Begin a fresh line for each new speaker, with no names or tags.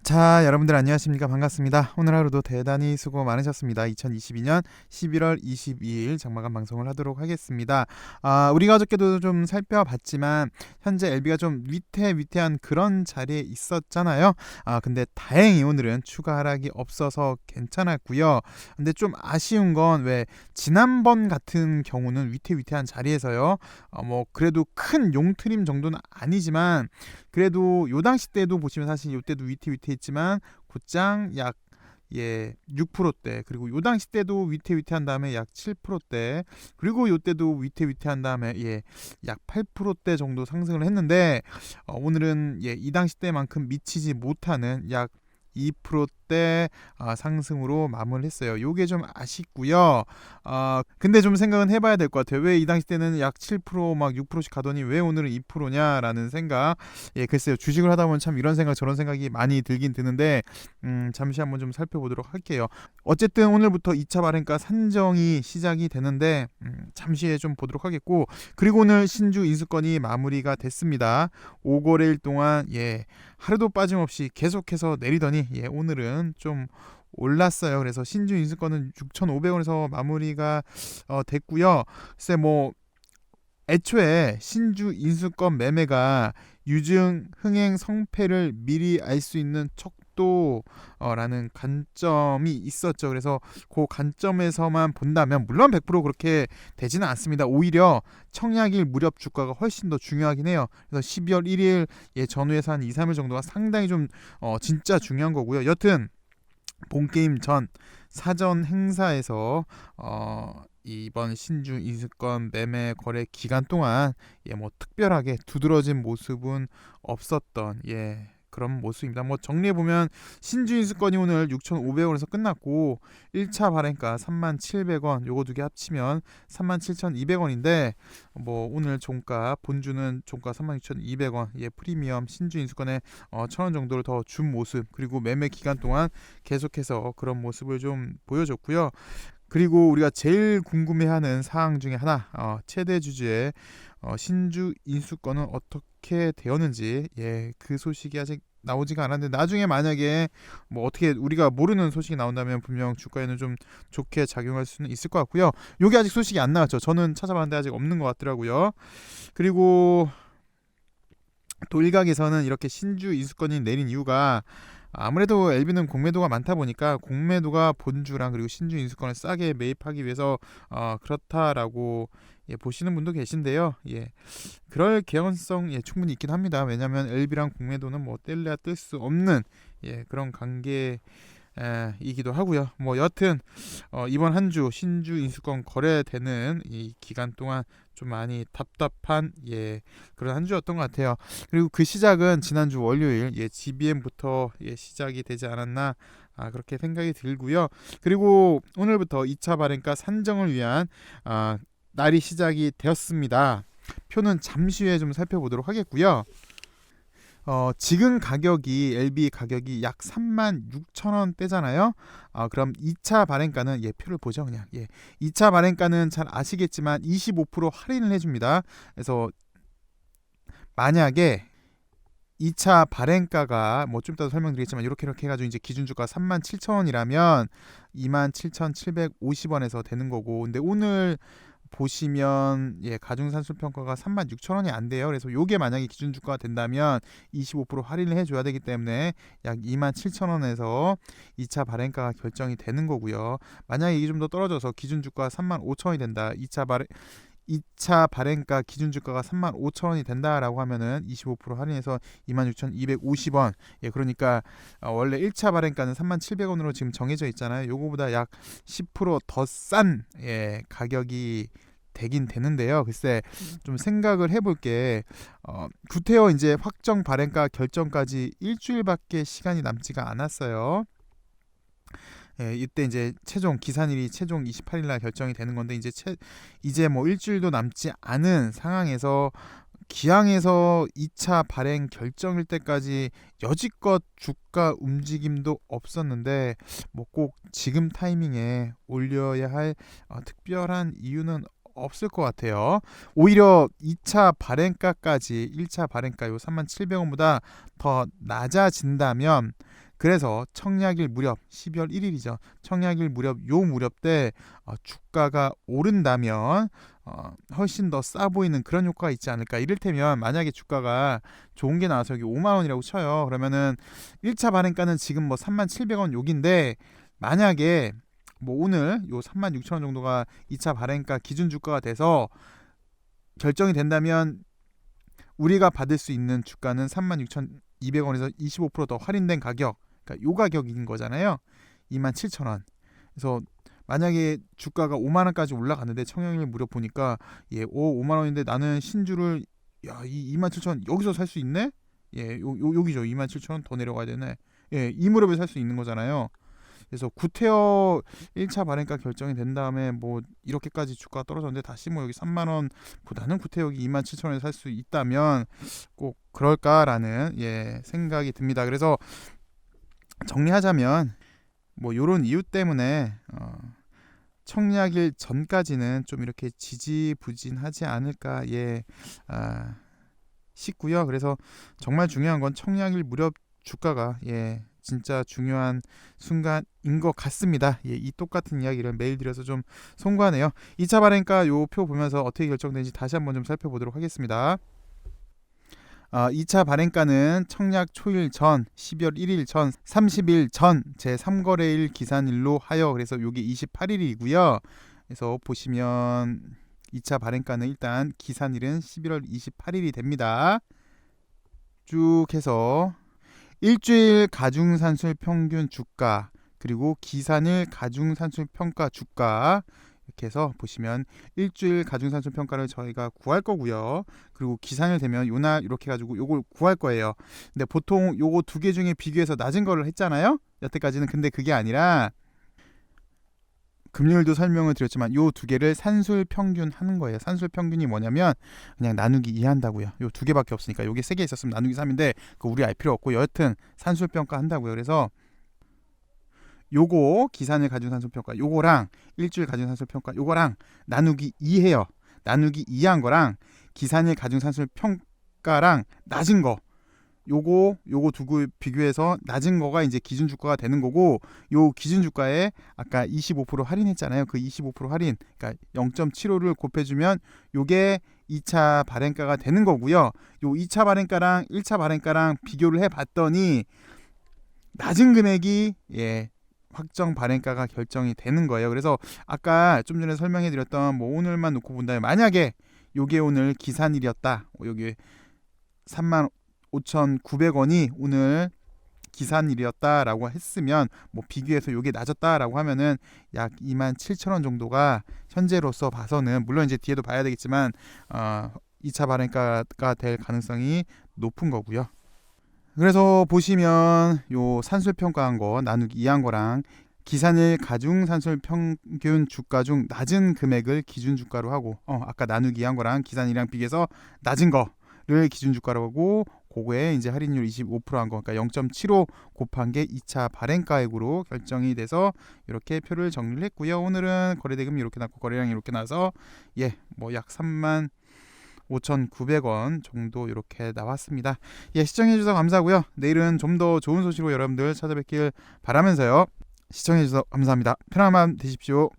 자, 여러분들 안녕하십니까? 반갑습니다. 오늘 하루도 대단히 수고 많으셨습니다. 2022년 11월 22일 장마감 방송을 하도록 하겠습니다. 우리가 어저께도 좀 살펴봤지만 현재 LB가 좀 위태위태한 그런 자리에 있었잖아요. 근데 다행히 오늘은 추가 하락이 없어서 괜찮았고요. 근데 좀 아쉬운 건 왜 지난번 같은 경우는 위태위태한 자리에서요. 그래도 큰 용트림 정도는 아니지만 그래도 요 당시 때도 보시면 사실 요때도 위태위태했지만 곧장 약 6%대, 그리고 요 당시 때도 위태위태한 다음에 약 7%대, 그리고 요때도 위태위태한 다음에 약 8%대 정도 상승을 했는데 오늘은 이 당시 때만큼 미치지 못하는 약 2%대 상승으로 마무리했어요. 요게 좀 아쉽고요. 근데 좀 생각은 해봐야 될 것 같아요. 왜 이 당시 때는 약 7%막 6%씩 가더니 왜 오늘은 2%냐라는 생각. 글쎄요. 주식을 하다 보면 참 이런 생각 저런 생각이 많이 들긴 드는데 잠시 한번 좀 살펴보도록 할게요. 어쨌든 오늘부터 2차 발행가 산정이 시작이 되는데 잠시 후에 좀 보도록 하겠고, 그리고 오늘 신주 인수권이 마무리가 됐습니다. 5거래일 동안 하루도 빠짐없이 계속해서 내리더니 오늘은 좀 올랐어요. 그래서 신주 인수권은 6,500원에서 마무리가 됐고요. 글쎄 애초에 신주 인수권 매매가 유증 흥행 성패를 미리 알 수 있는 척도라는 관점이 있었죠. 그래서 그 관점에서만 본다면 물론 100% 그렇게 되지는 않습니다. 오히려 청약일 무렵 주가가 훨씬 더 중요하긴 해요. 그래서 12월 1일 전후에서 한 2, 3일 정도가 상당히 좀 진짜 중요한 거고요. 여튼 본게임 전 사전 행사에서 이번 신주 인수권 매매 거래 기간 동안 특별하게 두드러진 모습은 없었던 그런 모습입니다. 정리해보면 신주 인수권이 오늘 6,500원에서 끝났고 1차 발행가 37,000원, 요거 두 개 합치면 37,200원인데 오늘 종가 본주는 종가 36,200원, 프리미엄 신주 인수권에 1,000원 정도를 더 준 모습, 그리고 매매 기간 동안 계속해서 그런 모습을 좀 보여줬고요. 그리고 우리가 제일 궁금해하는 사항 중에 하나, 최대 주주의 신주 인수권은 어떻게 되었는지, 그 소식이 아직 나오지가 않았는데 나중에 만약에 어떻게 우리가 모르는 소식이 나온다면 분명 주가에는 좀 좋게 작용할 수는 있을 것 같고요. 요게 아직 소식이 안 나왔죠. 저는 찾아봤는데 아직 없는 것 같더라고요. 그리고 또 일각에서는 이렇게 신주 인수권이 내린 이유가 아무래도 LB는 공매도가 많다 보니까 공매도가 본주랑 그리고 신주 인수권을 싸게 매입하기 위해서 그렇다라고 보시는 분도 계신데요. 그럴 개연성 충분히 있긴 합니다. 왜냐하면 LB랑 공매도는 뗄래야 뗄 수 없는 그런 관계 이기도 하고요. 여튼 이번 한 주 신주 인수권 거래되는 이 기간 동안 좀 많이 답답한 그런 한 주였던 것 같아요. 그리고 그 시작은 지난주 월요일 GBM부터 시작이 되지 않았나 그렇게 생각이 들고요. 그리고 오늘부터 2차 발행가 산정을 위한 날이 시작이 되었습니다. 표는 잠시 후에 좀 살펴보도록 하겠고요. 지금 가격이 LB 가격이 약 36,000원대잖아요. 그럼 2차 발행가는 표를 보죠. 그냥 2차 발행가는 잘 아시겠지만 25% 할인을 해줍니다. 그래서 만약에 2차 발행가가 좀 이따 설명드리겠지만 이렇게 해가지고 이제 기준주가 37,000원이라면 27,750원에서 되는 거고, 근데 오늘 보시면 가중산출평가가 36,000원이 안 돼요. 그래서 요게 만약에 기준주가가 된다면 25% 할인을 해줘야 되기 때문에 약 27,000원에서 2차 발행가가 결정이 되는 거고요. 만약에 이게 좀 더 떨어져서 기준주가가 35,000원이 된다, 2차 발행가 기준주가가 35,000원이 된다라고 하면은 25% 할인해서 26,250원. 그러니까 원래 1차 발행가는 37,000원으로 지금 정해져 있잖아요. 요거보다 약 10%더 싼 가격이 되긴 되는데요. 글쎄 좀 생각을 해볼게. 구태여 이제 확정 발행가 결정까지 일주일밖에 시간이 남지가 않았어요. 이때 이제 기산일이 최종 28일 날 결정이 되는 건데 이제 일주일도 남지 않은 상황에서 기항에서 2차 발행 결정일 때까지 여지껏 주가 움직임도 없었는데 꼭 지금 타이밍에 올려야 할 특별한 이유는 없을 것 같아요. 오히려 2차 발행가까지 1차 발행가 요 37,000원보다 더 낮아진다면 그래서 청약일 무렵 12월 1일이죠. 청약일 무렵 요 무렵 때 주가가 오른다면 훨씬 더 싸 보이는 그런 효과가 있지 않을까. 이를테면 만약에 주가가 좋은 게 나와서 여기 5만 원이라고 쳐요. 그러면은 1차 발행가는 지금 뭐 37,000원 여기인데 만약에 뭐 오늘 요 36,000원 정도가 2차 발행가 기준 주가가 돼서 결정이 된다면 우리가 받을 수 있는 주가는 36,200원에서 25%더 할인된 가격, 그러니까 요 가격인 거잖아요. 27,000원. 그래서 만약에 주가가 5만 원까지 올라갔는데 청약일 무렵 보니까 5만 원인데 나는 신주를 이 27,000원 여기서 살 수 있네? 여기죠. 27,000원 더 내려가야 되네. 이 무렵에 살 수 있는 거잖아요. 그래서 구태여 1차 발행가 결정이 된 다음에 뭐 이렇게까지 주가가 떨어졌는데 다시 뭐 여기 3만 원보다는 구태여기 27,000원에 살 수 있다면 꼭 그럴까라는 생각이 듭니다. 그래서 정리하자면 뭐 요런 이유 때문에 청약일 전까지는 좀 이렇게 지지부진하지 않을까 싶고요. 그래서 정말 중요한 건 청약일 무렵 주가가 진짜 중요한 순간인 것 같습니다. 이 똑같은 이야기를 매일 드려서 좀 송구하네요. 2차 발행가 요 표 보면서 어떻게 결정되는지 다시 한번 좀 살펴보도록 하겠습니다. 2차 발행가는 청약 초일 전 12월 1일 전 30일 전 제3거래일 기산일로 하여 그래서 요게 28일이고요. 그래서 보시면 2차 발행가는 일단 기산일은 11월 28일이 됩니다. 쭉 해서 일주일 가중산술 평균 주가 그리고 기산일 가중산술 평가 주가 이렇게 해서 보시면 일주일 가중산술 평가를 저희가 구할 거고요. 그리고 기산일 되면 요날 이렇게 해가지고 요걸 구할 거예요. 근데 보통 요거 두 개 중에 비교해서 낮은 거를 했잖아요. 여태까지는. 근데 그게 아니라 금요일도 설명을 드렸지만 요 두 개를 산술 평균 하는 거예요. 산술 평균이 뭐냐면 그냥 나누기 2 한다고요. 요 두 개밖에 없으니까 요게 3개 있었으면 나누기 3인데 그거 우리 알 필요 없고 여하튼 산술 평가 한다고요. 그래서 요거 기산일 가중산술 평가 요거랑 일주일 가중산술 평가 요거랑 나누기 2 해요. 나누기 2 한 거랑 기산일 가중산술 평가랑 낮은 거 요거 두고 비교해서 낮은 거가 이제 기준 주가가 되는 거고 요 기준 주가에 아까 25% 할인했잖아요. 그 25% 할인 그러니까 0.75를 곱해주면 요게 2차 발행가가 되는 거고요. 요 2차 발행가랑 1차 발행가랑 비교를 해봤더니 낮은 금액이 확정 발행가가 결정이 되는 거예요. 그래서 아까 좀 전에 설명해드렸던 뭐 오늘만 놓고 본다면 만약에 요게 오늘 기산일이었다. 여기 35,900원이 오늘 기산일이었다라고 했으면 뭐 비교해서 요게 낮았다라고 하면은 약 27,000원 정도가 현재로서 봐서는 물론 이제 뒤에도 봐야 되겠지만 2차 발행가가 될 가능성이 높은 거고요. 그래서 보시면 요 산술 평가한 거 나누기 2한 거랑 기산일 가중 산술 평균 주가 중 낮은 금액을 기준 주가로 하고 아까 나누기 2한 거랑 기산일이랑 비교해서 낮은 거를 기준 주가로 하고 그거에 이제 할인율 25%한 거, 그러니까 0.75 곱한 게 2차 발행가액으로 결정이 돼서 이렇게 표를 정리를 했고요. 오늘은 거래대금이 이렇게 나고 거래량이 이렇게 나서 뭐 약 35,900원 정도 이렇게 나왔습니다. 시청해주셔서 감사하고요. 내일은 좀 더 좋은 소식으로 여러분들 찾아뵙길 바라면서요. 시청해주셔서 감사합니다. 편안한 밤 되십시오.